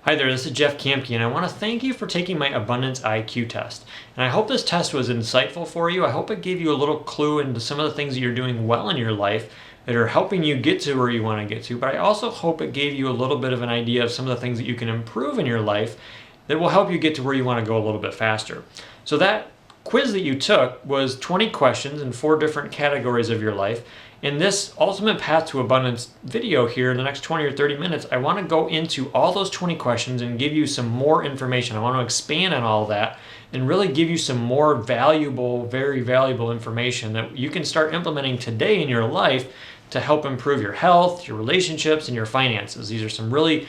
Hi there, this is Jeff Kamke, and I want to thank you for taking my Abundance IQ test. And I hope this test was insightful for you. I hope it gave you a little clue into some of the things that you're doing well in your life that are helping you get to where you want to get to. But I also hope it gave you a little bit of an idea of some of the things that you can improve in your life that will help you get to where you want to go a little bit faster. So that quiz that you took was 20 questions in 4 different categories of your life. In this Ultimate Path to Abundance video here in the next 20 or 30 minutes, I want to go into all those 20 questions and give you some more information. I want to expand on all that and really give you some more valuable, very valuable information that you can start implementing today in your life to help improve your health, your relationships, and your finances. These are some really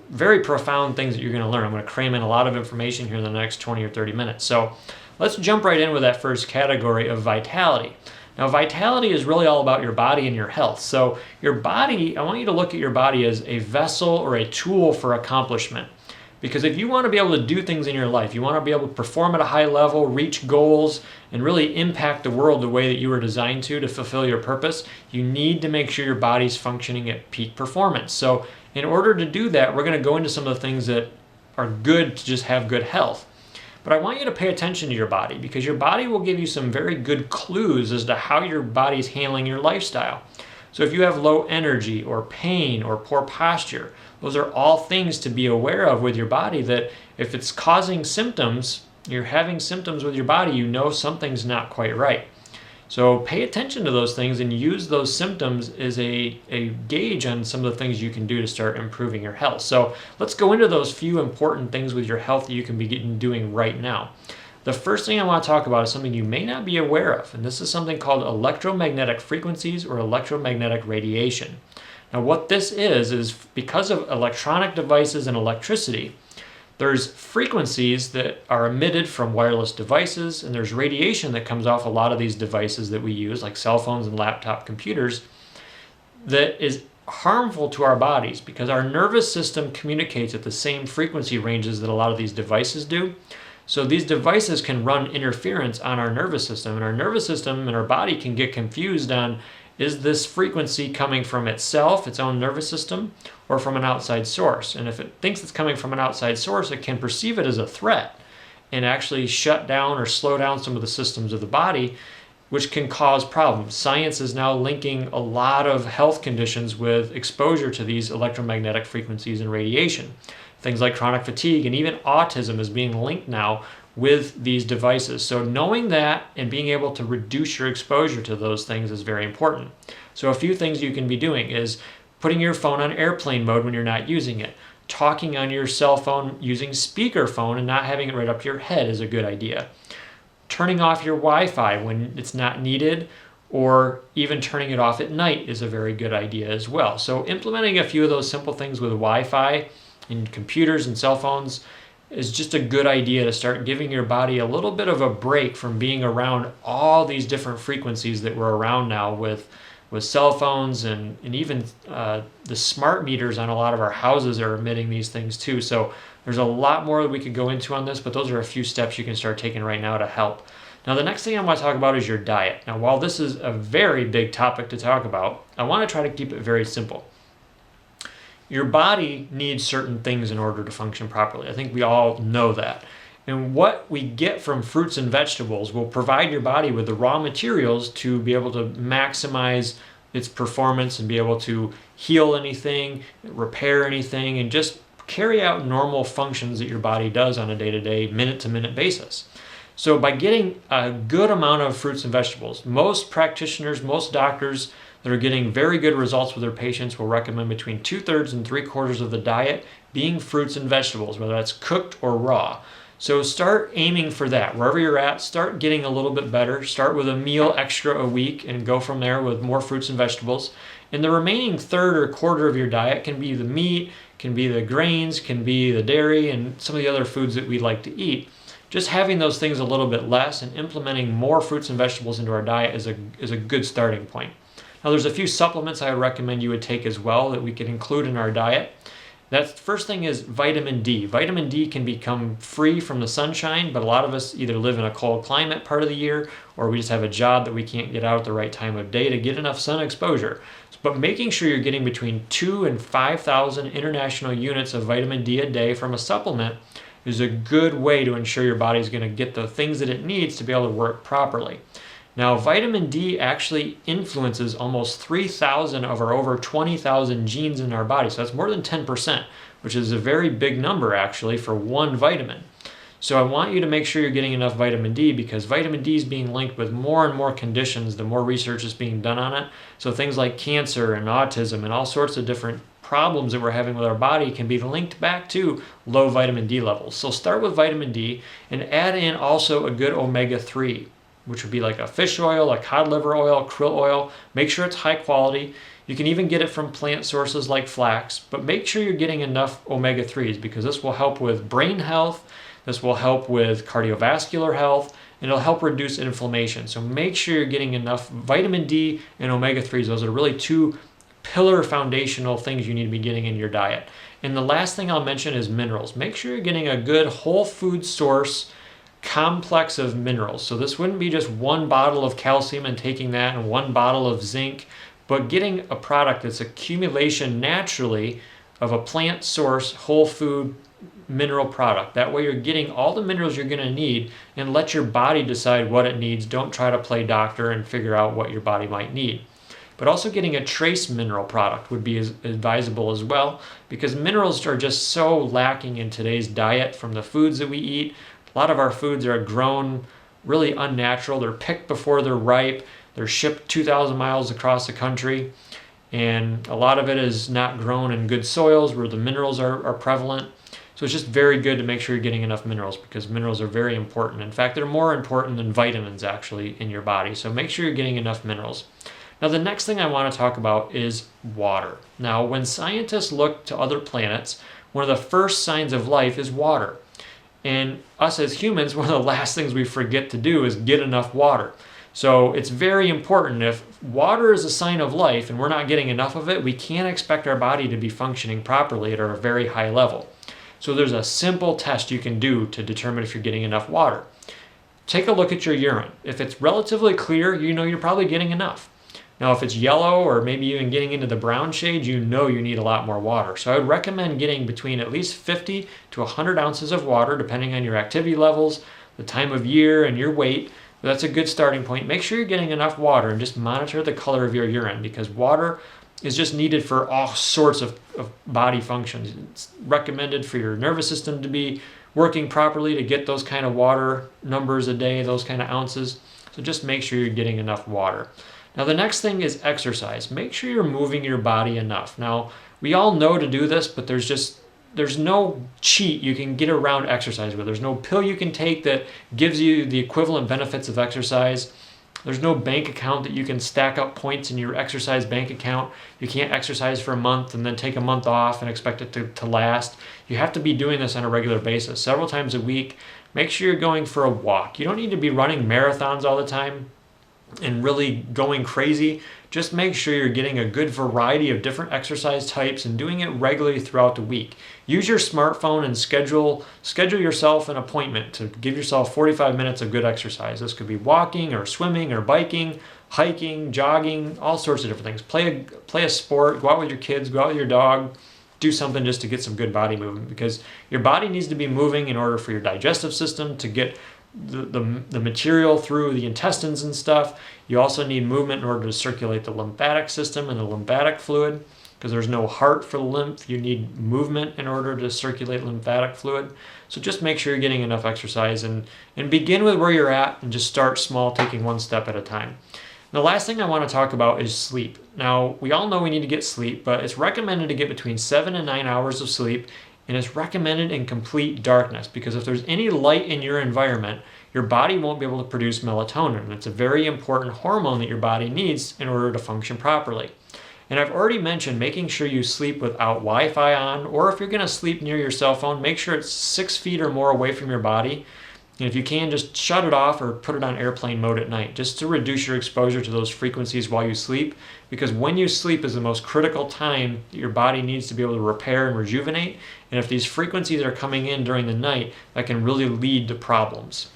very profound things that you're going to learn. I'm going to cram in a lot of information here in the next 20 or 30 minutes. So let's jump right in with that first category of vitality. Now, vitality is really all about your body and your health. So your body, I want you to look at your body as a vessel or a tool for accomplishment. Because if you want to be able to do things in your life, you want to be able to perform at a high level, reach goals, and really impact the world the way that you were designed to fulfill your purpose, you need to make sure your body's functioning at peak performance. So in order to do that, we're going to go into some of the things that are good to just have good health. But I want you to pay attention to your body, because your body will give you some very good clues as to how your body's handling your lifestyle. So if you have low energy or pain or poor posture, those are all things to be aware of with your body, that if it's causing symptoms, you're having symptoms with your body, you know something's not quite right. So pay attention to those things and use those symptoms as a gauge on some of the things you can do to start improving your health. So let's go into those few important things with your health that you can be doing right now. The first thing I want to talk about is something you may not be aware of, and this is something called electromagnetic frequencies or electromagnetic radiation. Now what this is because of electronic devices and electricity, there's frequencies that are emitted from wireless devices, and there's radiation that comes off a lot of these devices that we use, like cell phones and laptop computers, that is harmful to our bodies because our nervous system communicates at the same frequency ranges that a lot of these devices do. So these devices can run interference on our nervous system, and our nervous system and our body can get confused on, is this frequency coming from itself, its own nervous system, or from an outside source? And if it thinks it's coming from an outside source, it can perceive it as a threat and actually shut down or slow down some of the systems of the body, which can cause problems. Science is now linking a lot of health conditions with exposure to these electromagnetic frequencies and radiation. Things like chronic fatigue and even autism is being linked now with these devices. So knowing that and being able to reduce your exposure to those things is very important. So a few things you can be doing is putting your phone on airplane mode when you're not using it. Talking on your cell phone using speakerphone and not having it right up your head is a good idea. Turning off your Wi-Fi when it's not needed, or even turning it off at night is a very good idea as well. So implementing a few of those simple things with Wi-Fi in computers and cell phones is just a good idea to start giving your body a little bit of a break from being around all these different frequencies that we're around now with cell phones and even the smart meters on a lot of our houses are emitting these things too. So there's a lot more that we could go into on this, but those are a few steps you can start taking right now to help. Now the next thing I want to talk about is your diet. Now while this is a very big topic to talk about, I want to try to keep it very simple. Your body needs certain things in order to function properly. I think we all know that. And what we get from fruits and vegetables will provide your body with the raw materials to be able to maximize its performance and be able to heal anything, repair anything, and just carry out normal functions that your body does on a day-to-day, minute-to-minute basis. So by getting a good amount of fruits and vegetables, most practitioners, most doctors that are getting very good results with their patients will recommend between 2/3 and 3/4 of the diet being fruits and vegetables, whether that's cooked or raw. So start aiming for that. Wherever you're at, start getting a little bit better. Start with a meal extra a week and go from there with more fruits and vegetables. And the remaining third or quarter of your diet can be the meat, can be the grains, can be the dairy, and some of the other foods that we like to eat. Just having those things a little bit less and implementing more fruits and vegetables into our diet is a good starting point. Now there's a few supplements I would recommend you would take as well that we could include in our diet. That first thing is vitamin D. Vitamin D can become free from the sunshine, but a lot of us either live in a cold climate part of the year, or we just have a job that we can't get out at the right time of day to get enough sun exposure. But making sure you're getting between 2,000 and 5,000 international units of vitamin D a day from a supplement is a good way to ensure your body's going to get the things that it needs to be able to work properly. Now, vitamin D actually influences almost 3,000 of our over 20,000 genes in our body. So that's more than 10%, which is a very big number actually for one vitamin. So I want you to make sure you're getting enough vitamin D, because vitamin D is being linked with more and more conditions the more research is being done on it. So things like cancer and autism and all sorts of different problems that we're having with our body can be linked back to low vitamin D levels. So start with vitamin D and add in also a good omega-3, which would be like a fish oil, a cod liver oil, krill oil. Make sure it's high quality. You can even get it from plant sources like flax, but make sure you're getting enough omega-3s, because this will help with brain health, this will help with cardiovascular health, and it'll help reduce inflammation. So make sure you're getting enough vitamin D and omega-3s. Those are really two pillar foundational things you need to be getting in your diet. And the last thing I'll mention is minerals. Make sure you're getting a good whole food source complex of minerals. So this wouldn't be just one bottle of calcium and taking that, and one bottle of zinc, but getting a product that's accumulation naturally of a plant source whole food mineral product. That way you're getting all the minerals you're going to need, and let your body decide what it needs. Don't try to play doctor and figure out what your body might need. But also getting a trace mineral product would be advisable as well, because minerals are just so lacking in today's diet from the foods that we eat. A lot of our foods are grown really unnatural. They're picked before they're ripe. They're shipped 2,000 miles across the country. And a lot of it is not grown in good soils where the minerals are prevalent. So it's just very good to make sure you're getting enough minerals, because minerals are very important. In fact, they're more important than vitamins actually in your body. So make sure you're getting enough minerals. Now, the next thing I want to talk about is water. Now, when scientists look to other planets, one of the first signs of life is water. And us as humans, one of the last things we forget to do is get enough water. So it's very important. If water is a sign of life and we're not getting enough of it, we can't expect our body to be functioning properly at a very high level. So there's a simple test you can do to determine if you're getting enough water. Take a look at your urine. If it's relatively clear, you know you're probably getting enough. Now, if it's yellow or maybe even getting into the brown shade, you know you need a lot more water. So I would recommend getting between at least 50 to 100 ounces of water, depending on your activity levels, the time of year, and your weight. But that's a good starting point. Make sure you're getting enough water, and just monitor the color of your urine, because water is just needed for all sorts of body functions. It's recommended for your nervous system to be working properly to get those kind of water numbers a day, those kind of ounces. So just make sure you're getting enough water. Now, the next thing is exercise. Make sure you're moving your body enough. Now, we all know to do this, but there's no cheat you can get around exercise with. There's no pill you can take that gives you the equivalent benefits of exercise. There's no bank account that you can stack up points in your exercise bank account. You can't exercise for a month and then take a month off and expect it to last. You have to be doing this on a regular basis, several times a week. Make sure you're going for a walk. You don't need to be running marathons all the time and really going crazy. Just make sure you're getting a good variety of different exercise types and doing it regularly throughout the week. Use your smartphone and schedule yourself an appointment to give yourself 45 minutes of good exercise. This could be walking or swimming or biking, hiking, jogging, all sorts of different things. Play a sport, go out with your kids, go out with your dog, do something just to get some good body movement, because your body needs to be moving in order for your digestive system to get the material through the intestines and stuff. You also need movement in order to circulate the lymphatic system and the lymphatic fluid, because there's no heart for the lymph. You need movement in order to circulate lymphatic fluid. So just make sure you're getting enough exercise, and begin with where you're at and just start small, taking one step at a time. The last thing I want to talk about is sleep. Now, we all know we need to get sleep, but it's recommended to get between 7 and 9 hours of sleep. And it's recommended in complete darkness, because if there's any light in your environment, your body won't be able to produce melatonin. It's a very important hormone that your body needs in order to function properly. And I've already mentioned making sure you sleep without Wi-Fi on, or if you're going to sleep near your cell phone, make sure it's 6 feet or more away from your body. And if you can, just shut it off or put it on airplane mode at night, just to reduce your exposure to those frequencies while you sleep. Because when you sleep is the most critical time that your body needs to be able to repair and rejuvenate. And if these frequencies are coming in during the night, that can really lead to problems.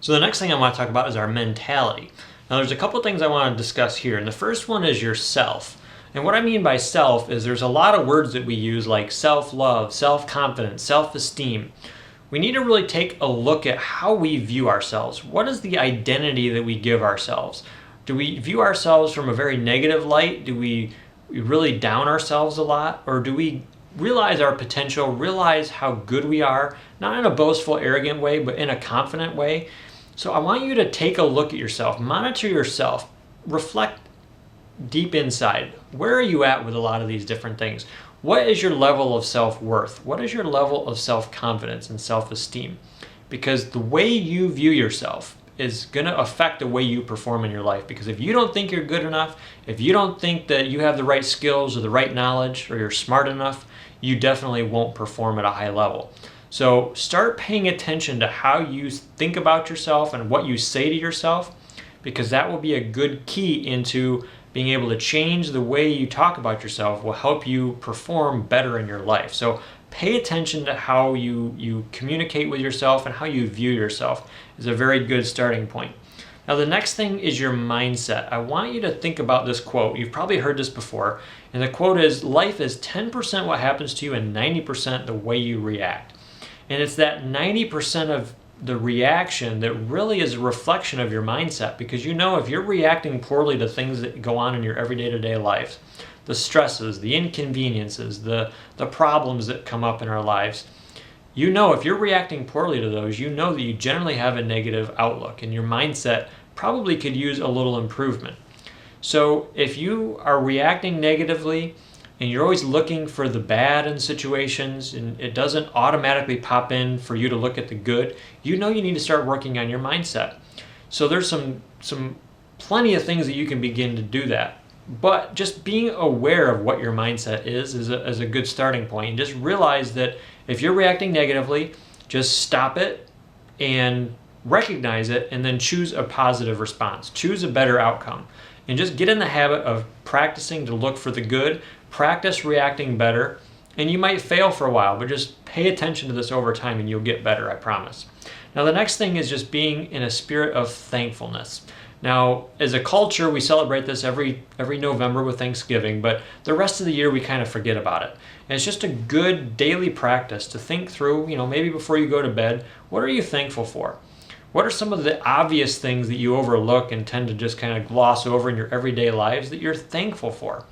So the next thing I want to talk about is our mentality. Now there's a couple things I want to discuss here. And the first one is yourself. And what I mean by self is there's a lot of words that we use like self-love, self-confidence, self-esteem. We need to really take a look at how we view ourselves. What is the identity that we give ourselves? Do we view ourselves from a very negative light? Do we really down ourselves a lot? Or do we realize our potential, realize how good we are, not in a boastful, arrogant way, but in a confident way? So I want you to take a look at yourself, monitor yourself, reflect deep inside. Where are you at with a lot of these different things? What is your level of self-worth? What is your level of self-confidence and self-esteem? Because the way you view yourself is going to affect the way you perform in your life. Because if you don't think you're good enough, if you don't think that you have the right skills or the right knowledge or you're smart enough, you definitely won't perform at a high level. So start paying attention to how you think about yourself and what you say to yourself, because that will be a good key into being able to change the way you talk about yourself will help you perform better in your life. So pay attention to how you communicate with yourself and how you view yourself is a very good starting point. Now the next thing is your mindset. I want you to think about this quote. You've probably heard this before. And the quote is, life is 10% what happens to you and 90% the way you react. And it's that 90% of the reaction that really is a reflection of your mindset, because if you're reacting poorly to things that go on in your everyday to-day life, the stresses, the inconveniences, the problems that come up in our lives, if you're reacting poorly to those, that you generally have a negative outlook and your mindset probably could use a little improvement. So if you are reacting negatively and you're always looking for the bad in situations and it doesn't automatically pop in for you to look at the good, you need to start working on your mindset. So there's some plenty of things that you can begin to do that. But just being aware of what your mindset is a good starting point. And just realize that if you're reacting negatively, just stop it and recognize it and then choose a positive response. Choose a better outcome. And just get in the habit of practicing to look for the good. Practice reacting better, and you might fail for a while, but just pay attention to this over time and you'll get better, I promise. Now the next thing is just being in a spirit of thankfulness. Now, as a culture, we celebrate this every November with Thanksgiving, but the rest of the year we kind of forget about it. And it's just a good daily practice to think through, maybe before you go to bed, what are you thankful for? What are some of the obvious things that you overlook and tend to just kind of gloss over in your everyday lives that you're thankful for?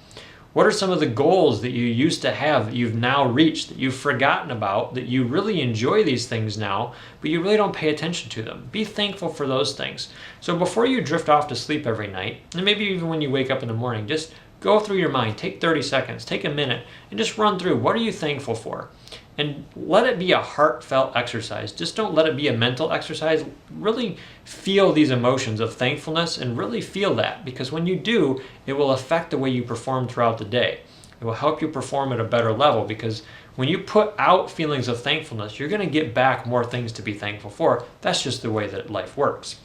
What are some of the goals that you used to have that you've now reached, that you've forgotten about, that you really enjoy these things now, but you really don't pay attention to them? Be thankful for those things. So before you drift off to sleep every night, and maybe even when you wake up in the morning, just go through your mind, take 30 seconds, take a minute, and just run through what are you thankful for? And let it be a heartfelt exercise. Just don't let it be a mental exercise. Really feel these emotions of thankfulness and really feel that, because when you do, it will affect the way you perform throughout the day. It will help you perform at a better level, because when you put out feelings of thankfulness, you're going to get back more things to be thankful for. That's just the way that life works.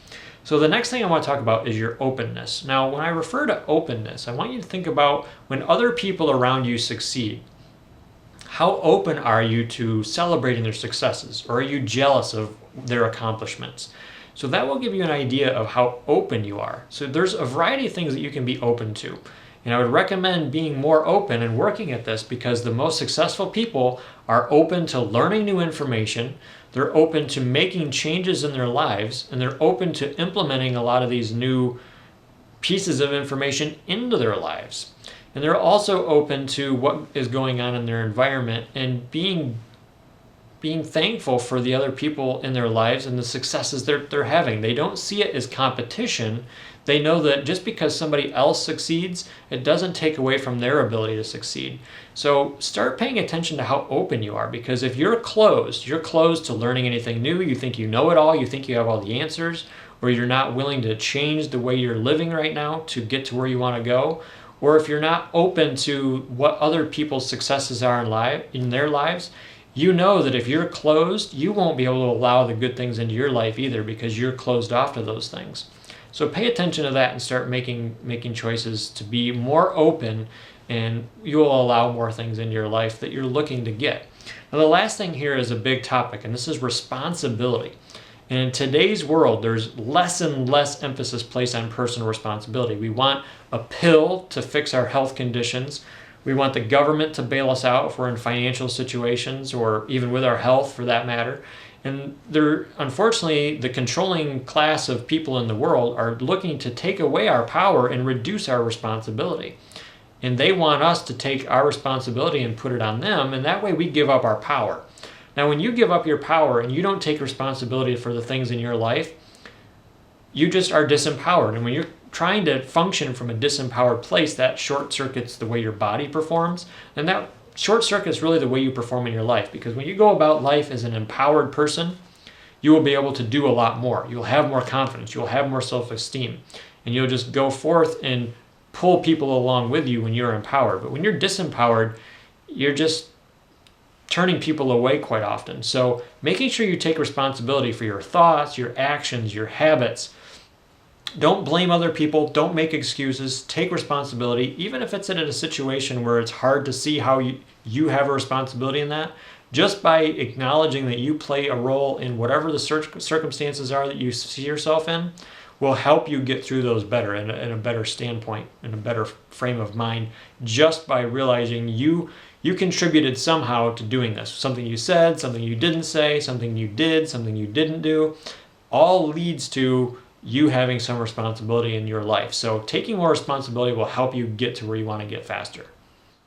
So the next thing I want to talk about is your openness. Now, when I refer to openness, I want you to think about when other people around you succeed. How open are you to celebrating their successes, or are you jealous of their accomplishments? So that will give you an idea of how open you are. So there's a variety of things that you can be open to. And I would recommend being more open and working at this, because the most successful people are open to learning new information, they're open to making changes in their lives, and they're open to implementing a lot of these new pieces of information into their lives. And they're also open to what is going on in their environment and being thankful for the other people in their lives and the successes they're having. They don't see it as competition. They know that just because somebody else succeeds, it doesn't take away from their ability to succeed. So start paying attention to how open you are, because if you're closed to learning anything new, you think you know it all, you think you have all the answers, or you're not willing to change the way you're living right now to get to where you want to go, or if you're not open to what other people's successes are in their lives, you know that if you're closed, you won't be able to allow the good things into your life either because you're closed off to those things. So pay attention to that and start making choices to be more open, and you'll allow more things into your life that you're looking to get. Now, the last thing here is a big topic, and this is responsibility. And in today's world, there's less and less emphasis placed on personal responsibility. We want a pill to fix our health conditions. We want the government to bail us out if we're in financial situations, or even with our health for that matter. And unfortunately, the controlling class of people in the world are looking to take away our power and reduce our responsibility. And they want us to take our responsibility and put it on them, and that way we give up our power. Now, when you give up your power and you don't take responsibility for the things in your life, you just are disempowered. And when you're trying to function from a disempowered place, that short circuits the way your body performs, and that short circuit is really the way you perform in your life, because when you go about life as an empowered person, you will be able to do a lot more. You'll have more confidence, you'll have more self-esteem, and you'll just go forth and pull people along with you when you're empowered. But when you're disempowered, you're just turning people away quite often. So making sure you take responsibility for your thoughts, your actions, your habits. Don't blame other people. Don't make excuses. Take responsibility, even if it's in a situation where it's hard to see how you have a responsibility in that. Just by acknowledging that you play a role in whatever the circumstances are that you see yourself in will help you get through those better, in a better standpoint, in a better frame of mind, just by realizing you contributed somehow to doing this. Something you said, something you didn't say, something you did, something you didn't do, all leads to you having some responsibility in your life. So taking more responsibility will help you get to where you want to get faster.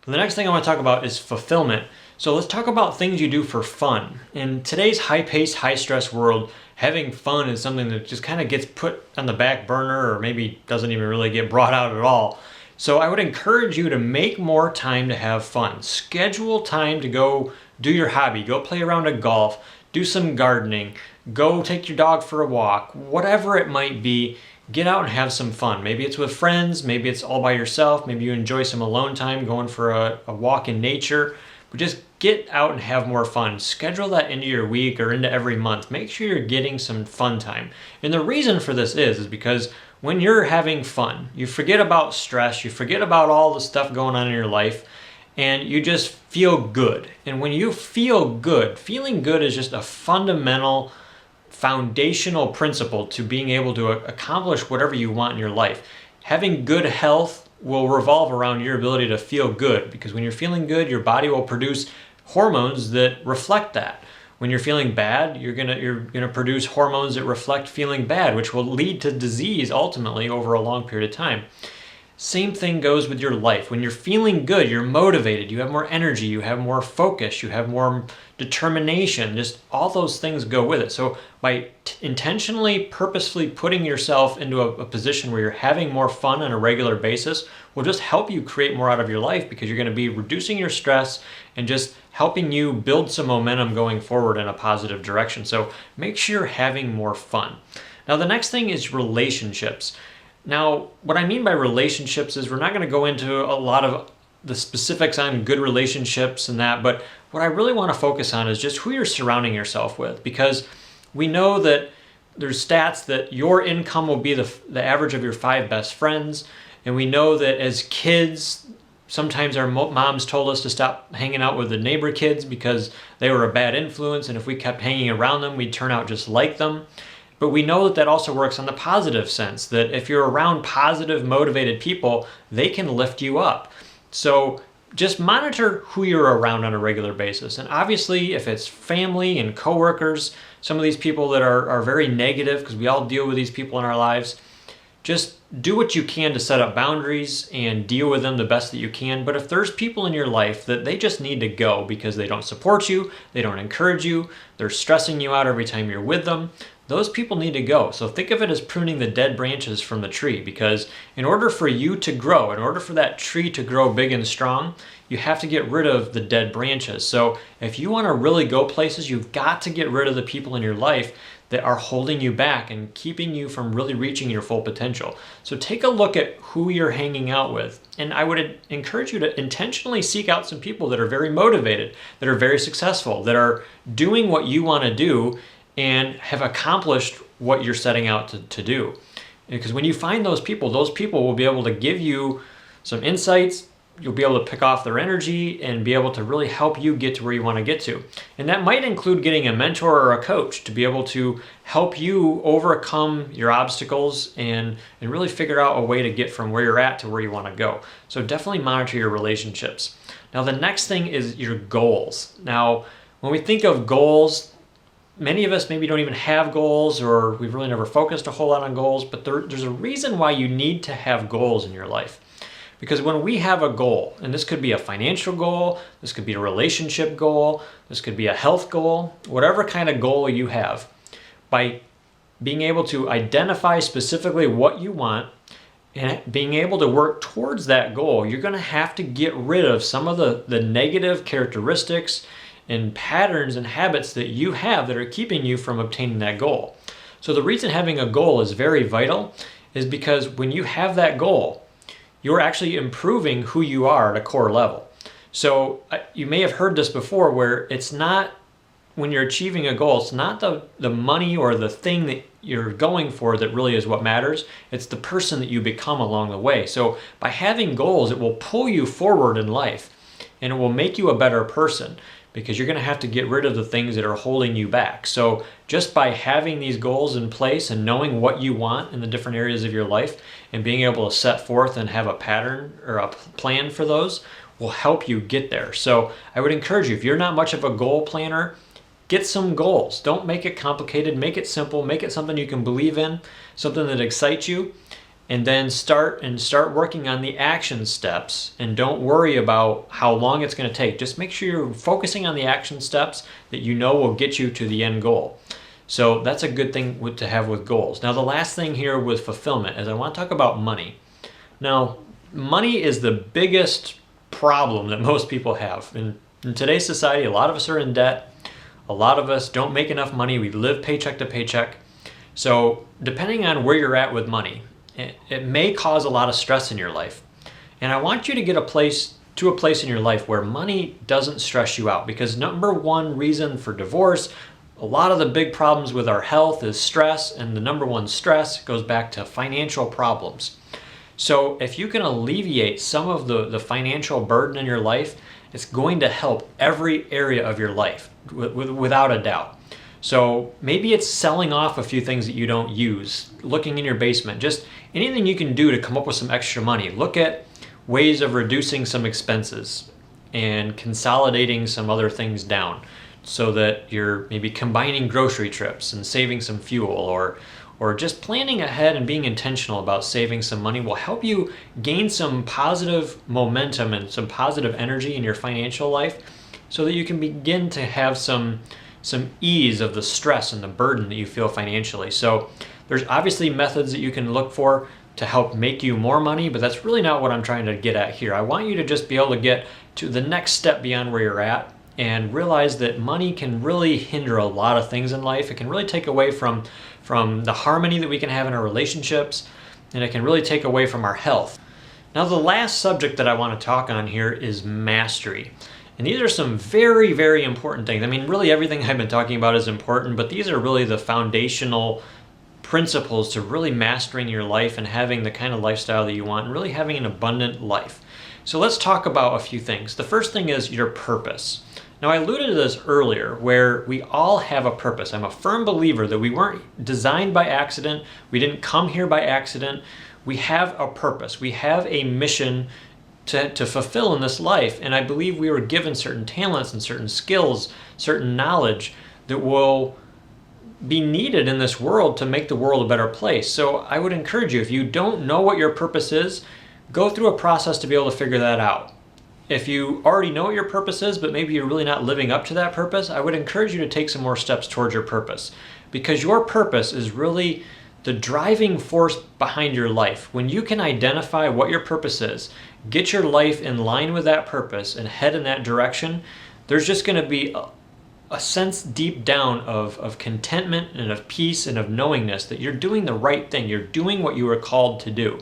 The next thing I want to talk about is fulfillment. So let's talk about things you do for fun. In today's high-paced, high-stress world, having fun is something that just kind of gets put on the back burner, or maybe doesn't even really get brought out at all. So I would encourage you to make more time to have fun. Schedule time to go do your hobby. Go play around a golf, do some gardening, go take your dog for a walk, whatever it might be. Get out and have some fun. Maybe it's with friends, maybe it's all by yourself, maybe you enjoy some alone time going for a walk in nature, but just get out and have more fun. Schedule that into your week or into every month. Make sure you're getting some fun time. And the reason for this is because when you're having fun, you forget about stress, you forget about all the stuff going on in your life, and you just feel good. And when you feel good, feeling good is just a fundamental, foundational principle to being able to accomplish whatever you want in your life. Having good health will revolve around your ability to feel good, because when you're feeling good, your body will produce hormones that reflect that. When you're feeling bad, you're gonna produce hormones that reflect feeling bad, which will lead to disease ultimately over a long period of time. Same thing goes with your life. When you're feeling good, you're motivated, you have more energy, you have more focus, you have more determination, just all those things go with it. So by intentionally, purposefully putting yourself into a position where you're having more fun on a regular basis will just help you create more out of your life, because you're going to be reducing your stress and just helping you build some momentum going forward in a positive direction. So make sure you're having more fun. Now, the next thing is relationships. Now, what I mean by relationships is we're not going to go into a lot of the specifics on good relationships and that, but what I really want to focus on is just who you're surrounding yourself with, because we know that there's stats that your income will be the average of your 5 best friends, and we know that as kids, sometimes our moms told us to stop hanging out with the neighbor kids because they were a bad influence, and if we kept hanging around them, we'd turn out just like them. But we know that that also works on the positive sense, that if you're around positive, motivated people, they can lift you up. So just monitor who you're around on a regular basis. And obviously, if it's family and coworkers, some of these people that are very negative, because we all deal with these people in our lives, just do what you can to set up boundaries and deal with them the best that you can. But if there's people in your life that they just need to go because they don't support you, they don't encourage you, they're stressing you out every time you're with them, those people need to go. So think of it as pruning the dead branches from the tree, because in order for you to grow, in order for that tree to grow big and strong, you have to get rid of the dead branches. So if you want to really go places, you've got to get rid of the people in your life that are holding you back and keeping you from really reaching your full potential. So take a look at who you're hanging out with. And I would encourage you to intentionally seek out some people that are very motivated, that are very successful, that are doing what you want to do and have accomplished what you're setting out to do. Because when you find those people will be able to give you some insights. You'll be able to pick off their energy and be able to really help you get to where you want to get to. And that might include getting a mentor or a coach to be able to help you overcome your obstacles and really figure out a way to get from where you're at to where you want to go. So definitely monitor your relationships. Now, the next thing is your goals. Now, when we think of goals, many of us maybe don't even have goals, or we've really never focused a whole lot on goals, but there's a reason why you need to have goals in your life. Because when we have a goal, and this could be a financial goal, this could be a relationship goal, this could be a health goal, whatever kind of goal you have, by being able to identify specifically what you want and being able to work towards that goal, you're going to have to get rid of some of the negative characteristics and patterns and habits that you have that are keeping you from obtaining that goal. So the reason having a goal is very vital is because when you have that goal, you're actually improving who you are at a core level. So you may have heard this before, where it's not, when you're achieving a goal, it's not the money or the thing that you're going for that really is what matters. It's the person that you become along the way. So by having goals, it will pull you forward in life and it will make you a better person, because you're going to have to get rid of the things that are holding you back. So just by having these goals in place and knowing what you want in the different areas of your life and being able to set forth and have a pattern or a plan for those will help you get there. So I would encourage you, if you're not much of a goal planner, get some goals. Don't make it complicated. Make it simple. Make it something you can believe in, something that excites you. And then start working on the action steps, and don't worry about how long it's going to take. Just make sure you're focusing on the action steps that you know will get you to the end goal. So that's a good thing to have with goals. Now, the last thing here with fulfillment is I want to talk about money. Now, money is the biggest problem that most people have. In today's society, a lot of us are in debt. A lot of us don't make enough money. We live paycheck to paycheck. So depending on where you're at with money, it may cause a lot of stress in your life. And I want you to get to a place in your life where money doesn't stress you out, because number one reason for divorce, a lot of the big problems with our health is stress, and the number one stress goes back to financial problems. So if you can alleviate some of the financial burden in your life, it's going to help every area of your life without a doubt. So maybe it's selling off a few things that you don't use, looking in your basement, just anything you can do to come up with some extra money. Look at ways of reducing some expenses and consolidating some other things down so that you're maybe combining grocery trips and saving some fuel, or just planning ahead and being intentional about saving some money will help you gain some positive momentum and some positive energy in your financial life so that you can begin to have some ease of the stress and the burden that you feel financially. So there's obviously methods that you can look for to help make you more money, but that's really not what I'm trying to get at here. I want you to just be able to get to the next step beyond where you're at and realize that money can really hinder a lot of things in life. It can really take away from the harmony that we can have in our relationships, and it can really take away from our health. Now, the last subject that I want to talk on here is mastery. And these are some very, very important things. I mean, really everything I've been talking about is important, but these are really the foundational principles to really mastering your life and having the kind of lifestyle that you want and really having an abundant life. So let's talk about a few things. The first thing is your purpose. Now, I alluded to this earlier, where we all have a purpose. I'm a firm believer that we weren't designed by accident. We didn't come here by accident. We have a purpose. We have a mission to fulfill in this life. And I believe we were given certain talents and certain skills, certain knowledge that will be needed in this world to make the world a better place. So I would encourage you, if you don't know what your purpose is, go through a process to be able to figure that out. If you already know what your purpose is, but maybe you're really not living up to that purpose, I would encourage you to take some more steps towards your purpose, because your purpose is really the driving force behind your life. When you can identify what your purpose is, get your life in line with that purpose and head in that direction, there's just going to be a sense deep down of contentment and of peace and of knowingness that you're doing the right thing. You're doing what you were called to do.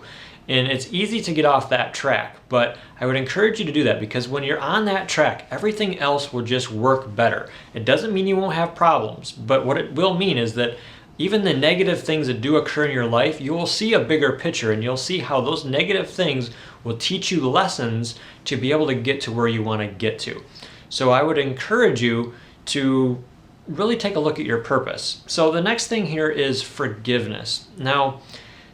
And it's easy to get off that track, but I would encourage you to do that, because when you're on that track, everything else will just work better. It doesn't mean you won't have problems, but what it will mean is that even the negative things that do occur in your life, you will see a bigger picture, and you'll see how those negative things will teach you lessons to be able to get to where you want to get to. So I would encourage you to really take a look at your purpose. So the next thing here is forgiveness. Now,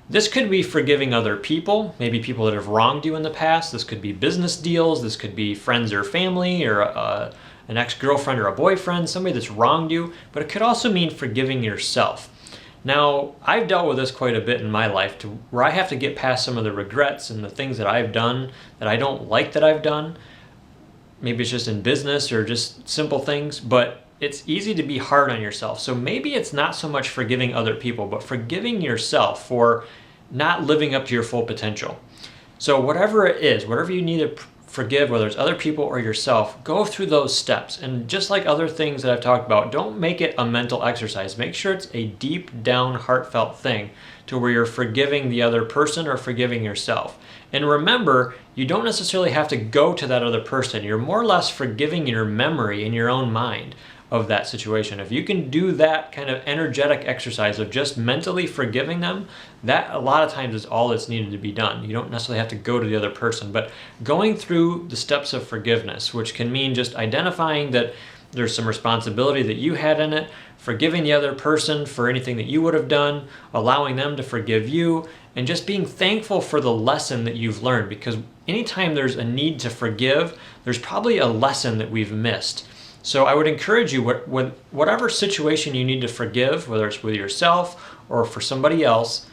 this could be forgiving other people, maybe people that have wronged you in the past. This could be business deals. This could be friends or family, or an ex-girlfriend or a boyfriend, somebody that's wronged you. But it could also mean forgiving yourself. Now, I've dealt with this quite a bit in my life, to where I have to get past some of the regrets and the things that I've done that I don't like that I've done. Maybe it's just in business or just simple things, but it's easy to be hard on yourself. So maybe it's not so much forgiving other people, but forgiving yourself for not living up to your full potential. So whatever it is, whatever you need to forgive, whether it's other people or yourself, go through those steps. And just like other things that I've talked about, don't make it a mental exercise. Make sure it's a deep down heartfelt thing, to where you're forgiving the other person or forgiving yourself. And remember, you don't necessarily have to go to that other person. You're more or less forgiving your memory in your own mind of that situation. If you can do that kind of energetic exercise of just mentally forgiving them, that a lot of times is all that's needed to be done. You don't necessarily have to go to the other person, but going through the steps of forgiveness, which can mean just identifying that there's some responsibility that you had in it, forgiving the other person for anything that you would have done, allowing them to forgive you, and just being thankful for the lesson that you've learned. Because anytime there's a need to forgive, there's probably a lesson that we've missed. So I would encourage you, whatever situation you need to forgive, whether it's with yourself or for somebody else,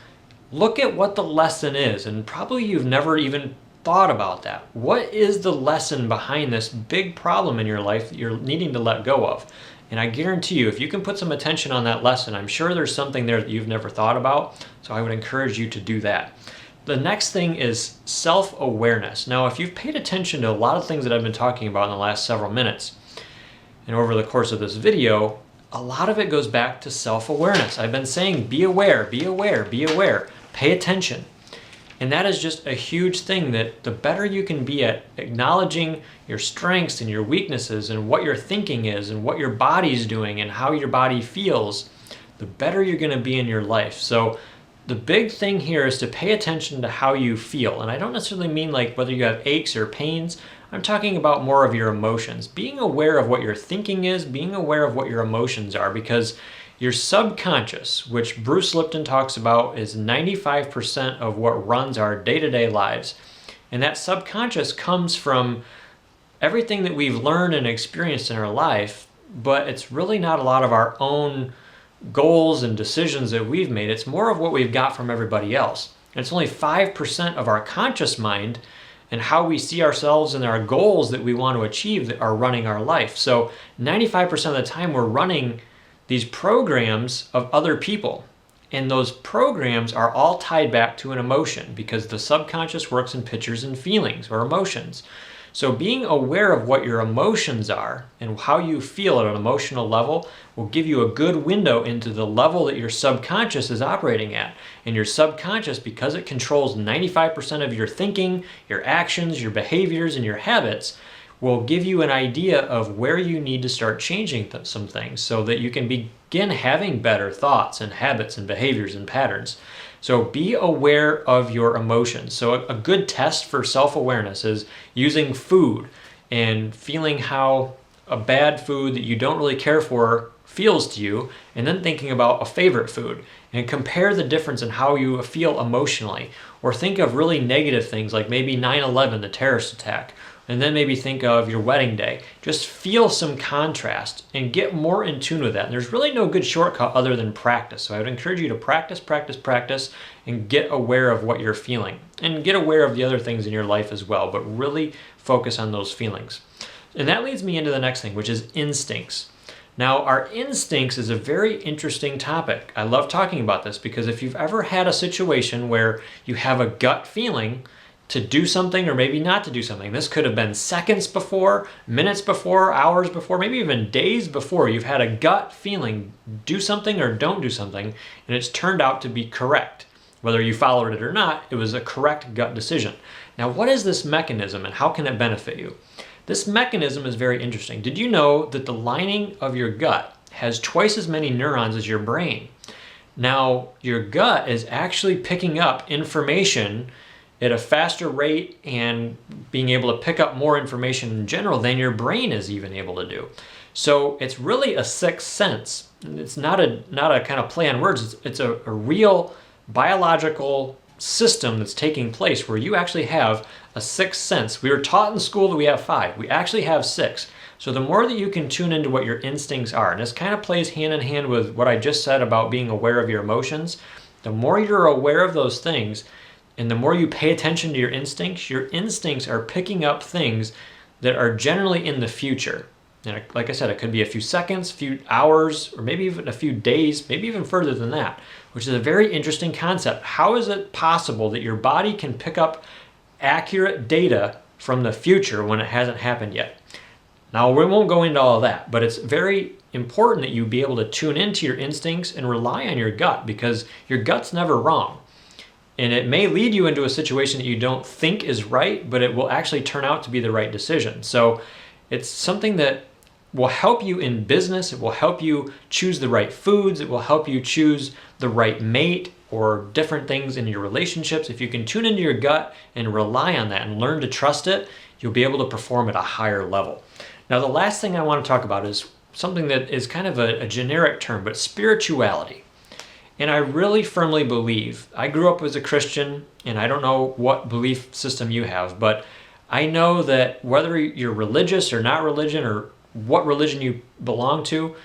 look at what the lesson is. And probably you've never even thought about that. What is the lesson behind this big problem in your life that you're needing to let go of? And I guarantee you, if you can put some attention on that lesson, I'm sure there's something there that you've never thought about. So I would encourage you to do that. The next thing is self-awareness. Now, if you've paid attention to a lot of things that I've been talking about in the last several minutes, and over the course of this video, a lot of it goes back to self-awareness. I've been saying, be aware, be aware, be aware, pay attention. And that is just a huge thing, that the better you can be at acknowledging your strengths and your weaknesses and what your thinking is and what your body's doing and how your body feels, the better you're going to be in your life. So the big thing here is to pay attention to how you feel. And I don't necessarily mean like whether you have aches or pains. I'm talking about more of your emotions. Being aware of what your thinking is, being aware of what your emotions are, because your subconscious, which Bruce Lipton talks about, is 95% of what runs our day-to-day lives. And that subconscious comes from everything that we've learned and experienced in our life, but it's really not a lot of our own goals and decisions that we've made. It's more of what we've got from everybody else. And it's only 5% of our conscious mind and how we see ourselves and our goals that we want to achieve that are running our life. So 95% of the time we're running these programs of other people. And those programs are all tied back to an emotion, because the subconscious works in pictures and feelings or emotions. So being aware of what your emotions are and how you feel at an emotional level will give you a good window into the level that your subconscious is operating at. And your subconscious, because it controls 95% of your thinking, your actions, your behaviors, and your habits, will give you an idea of where you need to start changing some things so that you can begin having better thoughts and habits and behaviors and patterns. So be aware of your emotions. So a good test for self-awareness is using food and feeling how a bad food that you don't really care for feels to you, and then thinking about a favorite food and compare the difference in how you feel emotionally. Or think of really negative things like maybe 9/11, the terrorist attack, and then maybe think of your wedding day. Just feel some contrast and get more in tune with that. And there's really no good shortcut other than practice. So I would encourage you to practice, practice, practice, and get aware of what you're feeling. And get aware of the other things in your life as well, but really focus on those feelings. And that leads me into the next thing, which is instincts. Now, our instincts is a very interesting topic. I love talking about this because if you've ever had a situation where you have a gut feeling to do something or maybe not to do something, this could have been seconds before, minutes before, hours before, maybe even days before, you've had a gut feeling, do something or don't do something, and it's turned out to be correct. Whether you followed it or not, it was a correct gut decision. Now, what is this mechanism and how can it benefit you? This mechanism is very interesting. Did you know that the lining of your gut has twice as many neurons as your brain? Now, your gut is actually picking up information at a faster rate and being able to pick up more information in general than your brain is even able to do. So it's really a sixth sense. It's not a kind of play on words. It's a real biological system that's taking place where you actually have a sixth sense. We were taught in school that we have 5. We actually have 6. So the more that you can tune into what your instincts are, and this kind of plays hand in hand with what I just said about being aware of your emotions, the more you're aware of those things and the more you pay attention to your instincts are picking up things that are generally in the future. And like I said, it could be a few seconds, a few hours, or maybe even a few days, maybe even further than that, which is a very interesting concept. How is it possible that your body can pick up accurate data from the future when it hasn't happened yet? Now, we won't go into all of that, but it's very important that you be able to tune into your instincts and rely on your gut because your gut's never wrong. And it may lead you into a situation that you don't think is right, but it will actually turn out to be the right decision. So it's something that will help you in business. It will help you choose the right foods. It will help you choose the right mate or different things in your relationships. If you can tune into your gut and rely on that and learn to trust it, you'll be able to perform at a higher level. Now, the last thing I want to talk about is something that is kind of a generic term, but spirituality. And I really firmly believe, I grew up as a Christian, and I don't know what belief system you have, but I know that whether you're religious or not religion or what religion you belong to,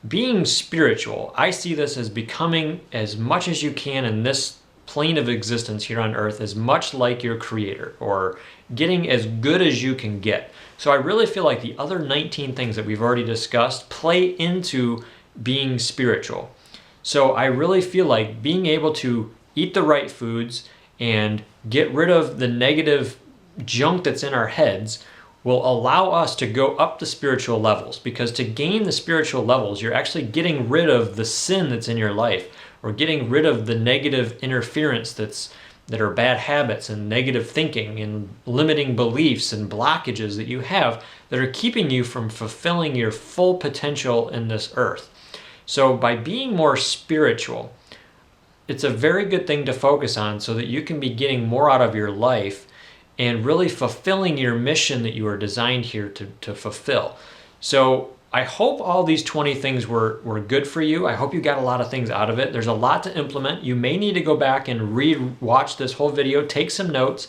being spiritual, I see this as becoming as much as you can in this plane of existence here on earth as much like your creator or getting as good as you can get. So I really feel like the other 19 things that we've already discussed play into being spiritual. So I really feel like being able to eat the right foods and get rid of the negative junk that's in our heads will allow us to go up the spiritual levels, because to gain the spiritual levels, you're actually getting rid of the sin that's in your life or getting rid of the negative interference that are bad habits and negative thinking and limiting beliefs and blockages that you have that are keeping you from fulfilling your full potential in this earth. So by being more spiritual, it's a very good thing to focus on so that you can be getting more out of your life and really fulfilling your mission that you are designed here to fulfill. So I hope all these 20 things were good for you. I hope you got a lot of things out of it. There's a lot to implement. You may need to go back and watch this whole video, take some notes.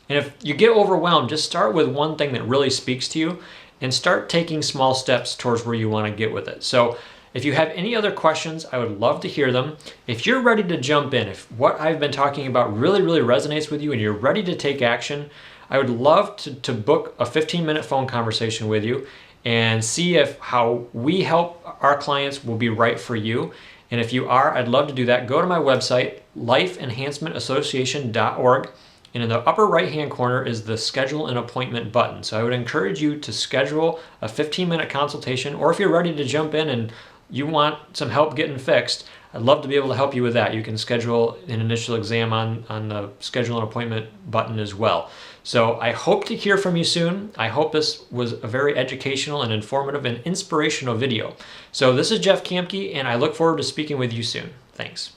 And if you get overwhelmed, just start with one thing that really speaks to you and start taking small steps towards where you want to get with it. So if you have any other questions, I would love to hear them. If you're ready to jump in, if what I've been talking about really, really resonates with you and you're ready to take action, I would love to book a 15-minute phone conversation with you and see if how we help our clients will be right for you. And if you are, I'd love to do that. Go to my website, lifeenhancementassociation.org. And in the upper right-hand corner is the schedule an appointment button. So I would encourage you to schedule a 15-minute consultation, or if you're ready to jump in and you want some help getting fixed, I'd love to be able to help you with that. You can schedule an initial exam on the schedule an appointment button as well. So I hope to hear from you soon. I hope this was a very educational and informative and inspirational video. So this is Jeff Kamke, and I look forward to speaking with you soon. Thanks.